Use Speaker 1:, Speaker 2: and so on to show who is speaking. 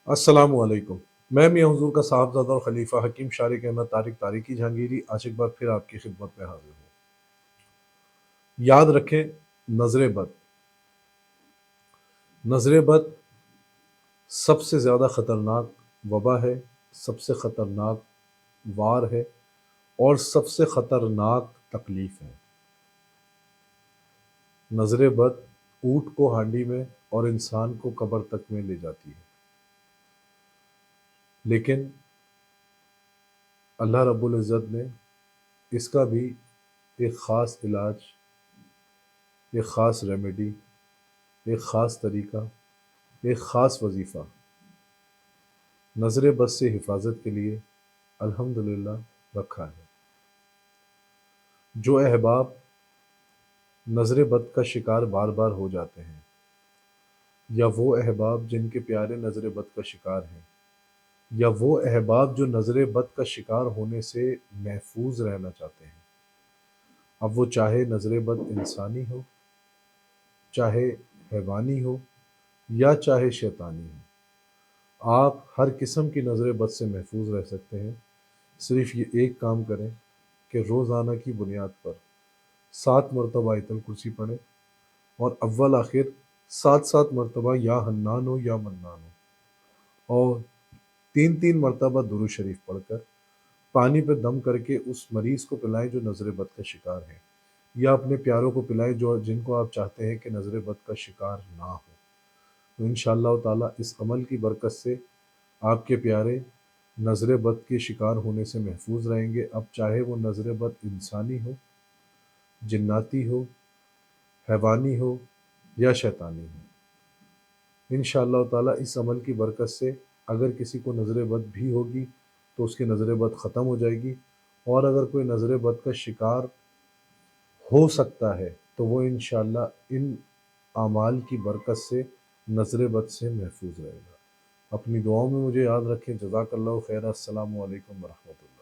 Speaker 1: السلام علیکم۔ میں میاں حضور کا صاحبزادہ اور خلیفہ حکیم شارق احمد طارق طارقی جہانگیری آج ایک بار پھر آپ کی خدمت میں حاضر ہوں۔ یاد رکھیں، نظر بد نظر بد سب سے زیادہ خطرناک وبا ہے، سب سے خطرناک وار ہے، اور سب سے خطرناک تکلیف ہے۔ نظر بد اونٹ کو ہانڈی میں اور انسان کو قبر تک میں لے جاتی ہے، لیکن اللہ رب العزت نے اس کا بھی ایک خاص علاج، ایک خاص ریمیڈی، ایک خاص طریقہ، ایک خاص وظیفہ نظر بد سے حفاظت کے لیے الحمدللہ رکھا ہے۔ جو احباب نظر بد کا شکار بار بار ہو جاتے ہیں، یا وہ احباب جن کے پیارے نظر بد کا شکار ہیں، یا وہ احباب جو نظر بد کا شکار ہونے سے محفوظ رہنا چاہتے ہیں، اب وہ چاہے نظر بد انسانی ہو، چاہے حیوانی ہو، یا چاہے شیطانی ہو، آپ ہر قسم کی نظر بد سے محفوظ رہ سکتے ہیں۔ صرف یہ ایک کام کریں کہ روزانہ کی بنیاد پر 7 مرتبہ آیت الکرسی پڑھیں، اور اول آخر 7 مرتبہ یا حنان ہو یا منان ہو، اور 3 مرتبہ درود شریف پڑھ کر پانی پہ دم کر کے اس مریض کو پلائیں جو نظر بد کا شکار ہے، یا اپنے پیاروں کو پلائیں جن کو آپ چاہتے ہیں کہ نظر بد کا شکار نہ ہو۔ تو انشاءاللہ تعالیٰ اس عمل کی برکت سے آپ کے پیارے نظر بد کے شکار ہونے سے محفوظ رہیں گے، اب چاہے وہ نظر بد انسانی ہو، جناتی ہو، حیوانی ہو، یا شیطانی ہو۔ انشاءاللہ تعالیٰ اس عمل کی برکت سے اگر کسی کو نظر بد بھی ہوگی تو اس کی نظر بد ختم ہو جائے گی، اور اگر کوئی نظر بد کا شکار ہو سکتا ہے تو وہ انشاءاللہ ان اعمال کی برکت سے نظر بد سے محفوظ رہے گا۔ اپنی دعاؤں میں مجھے یاد رکھیں۔ جزاک اللہ خیر۔ السلام علیکم ورحمۃ اللہ۔